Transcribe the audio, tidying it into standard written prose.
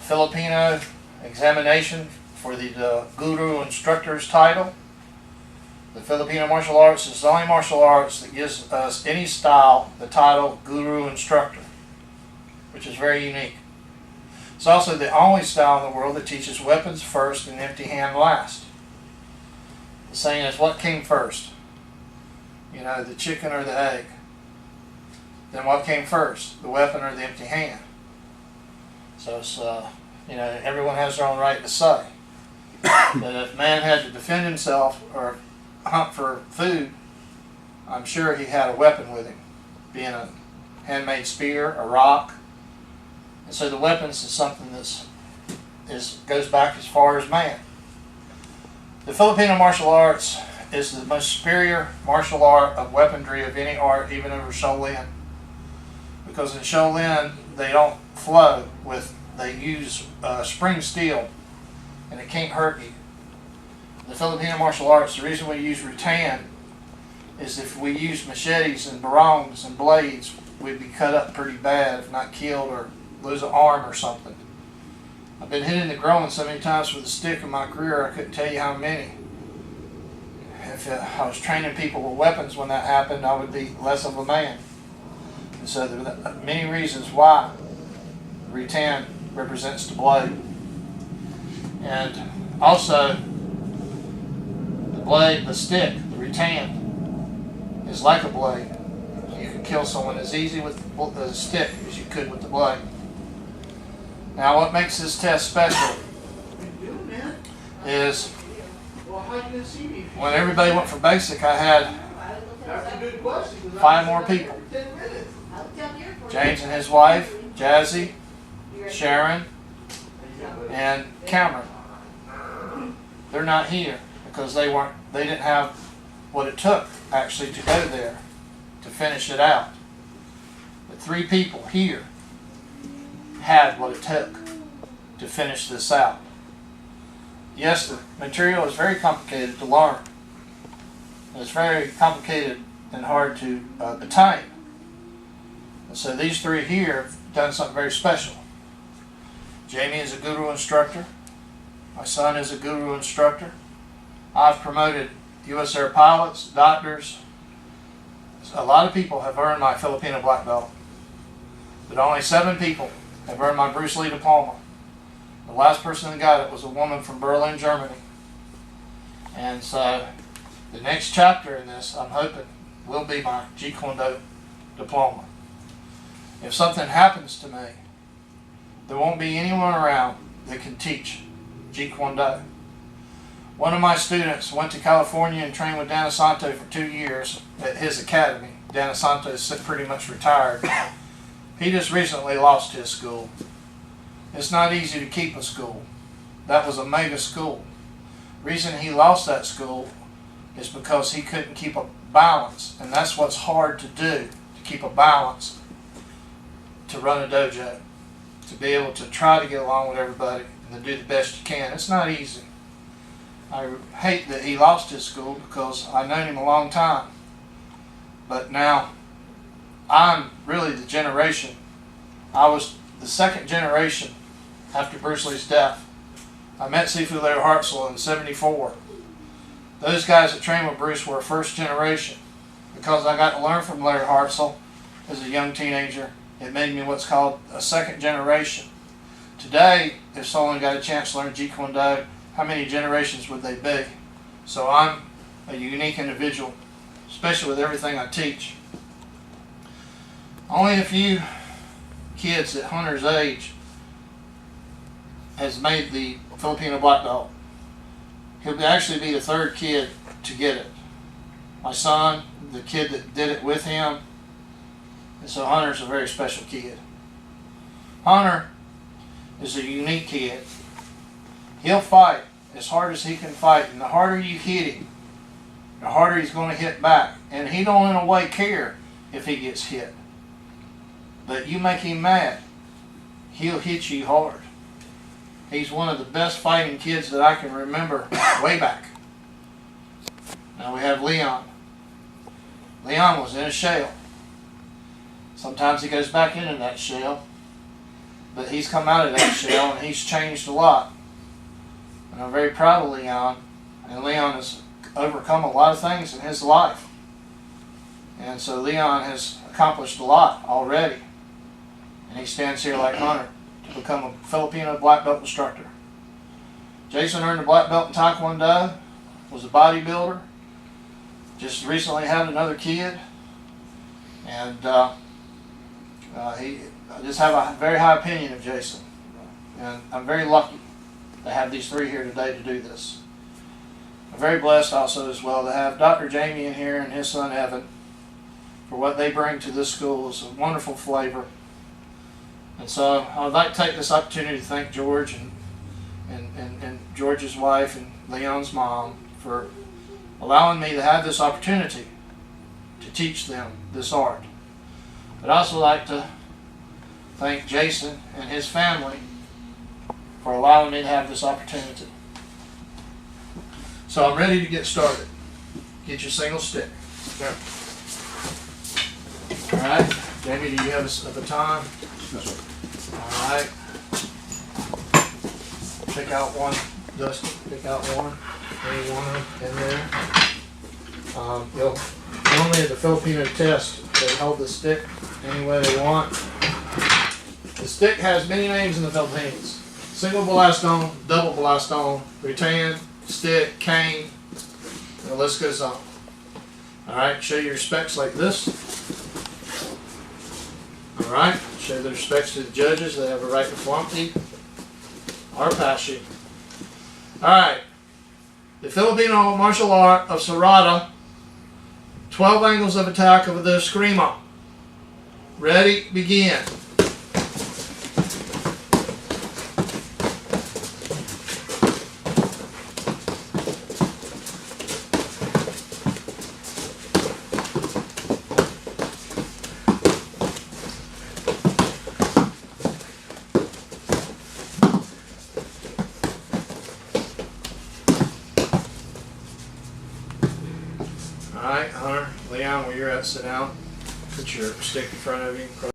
Filipino examination for the guru instructor's title. The Filipino martial arts is the only martial arts that gives us any style the title guru instructor, which is very unique. It's also the only style in the world that teaches weapons first and empty hand last. The saying is, what came first? You know, the chicken or the egg? Then what came first? The weapon or the empty hand? So it's, you know, everyone has their own right to say. But if man had to defend himself or hunt for food, I'm sure he had a weapon with him, being a handmade spear, a rock. And so the weapons is something that's goes back as far as man. The Filipino martial arts is the most superior martial art of weaponry of any art, even over Shaolin. Because in Shaolin, they don't flow with, they use spring steel, and it can't hurt you. The Filipino martial arts, the reason we use rattan is if we use machetes and barongs and blades, we'd be cut up pretty bad, if not killed or lose an arm or something. I've been hit in the groin so many times with a stick in my career, I couldn't tell you how many. If I was training people with weapons when that happened, I would be less of a man. And so there are many reasons why rattan represents the blade. And also, the blade, the stick, the rattan, is like a blade. You can kill someone as easy with the stick as you could with the blade. Now, what makes this test special is when everybody went for basic, I had 5 more people. James and his wife, Jazzy, Sharon, and Cameron. They're not here because they didn't have what it took actually to go there to finish it out. But 3 people here had what it took to finish this out. Yes, the material is very complicated to learn. It's very complicated and hard to attain. And so these 3 here have done something very special. Jamie is a guru instructor. My son is a guru instructor. I've promoted U.S. Air pilots, doctors. A lot of people have earned my Filipino black belt, but only 7 people have earned my Bruce Lee diploma. The last person that got it was a woman from Berlin, Germany. And so the next chapter in this, I'm hoping, will be my Jeet Kune Do diploma. If something happens to me, there won't be anyone around that can teach Jeet Kune Do. One of my students went to California and trained with Dana Santo for 2 years at his academy. Dana Santo is pretty much retired. He just recently lost his school. It's not easy to keep a school. That was a mega school. The reason he lost that school is because he couldn't keep a balance, and that's what's hard to do, to keep a balance, to run a dojo, to be able to try to get along with everybody and to do the best you can. It's not easy. I hate that he lost his school because I've known him a long time. But now, I'm really the generation. I was the 2nd generation after Bruce Lee's death. I met Sifu Larry Hartzell in '74. Those guys that trained with Bruce were 1st generation. Because I got to learn from Larry Hartzell as a young teenager, it made me what's called a 2nd generation. Today, if someone got a chance to learn Jeet Kune Do, how many generations would they be? So I'm a unique individual, especially with everything I teach. Only a few kids at Hunter's age has made the Filipino black belt. He'll actually be the 3rd kid to get it. My son, the kid that did it with him, and so Hunter's a very special kid. Hunter is a unique kid. He'll fight as hard as he can fight, and the harder you hit him, the harder he's going to hit back. And he don't in a way care if he gets hit. But you make him mad, he'll hit you hard. He's one of the best fighting kids that I can remember way back. Now we have Leon. Leon was in a shell. Sometimes he goes back into that shell. but he's come out of that shell and he's changed a lot. And I'm very proud of Leon. And Leon has overcome a lot of things in his life. And so Leon has accomplished a lot already. And he stands here like Hunter to become a Filipino black belt instructor. Jason earned a black belt in Taekwondo, was a bodybuilder, just recently had another kid, and I just have a very high opinion of Jason. And I'm very lucky to have these three here today to do this. I'm very blessed also as well to have Dr. Jamie in here and his son Evan for what they bring to this school. Is a wonderful flavor. And so I would like to take this opportunity to thank George and George's wife and Leon's mom for allowing me to have this opportunity to teach them this art. I'd also like to thank Jason and his family for allowing me to have this opportunity. So I'm ready to get started. Get your single stick. Yeah. Alright, Jamie, do you have a baton? Yes, sir. Alright. Pick out one, Dusty. Pick out one. Any one in there. Normally at the Filipino test, they hold the stick any way they want. The stick has many names in the Philippines. Single balastone, double balastone, rattan, stick, cane, and the list goes on. Alright, show your respects like this. Alright, show the respects to the judges. They have a right to flunk you or pass you. Alright, the Filipino martial art of Sarada, 12 angles of attack of the Eskrima. Ready, begin. Alright, Hunter, Leon, where you're at, sit down. Put your stick in front of you.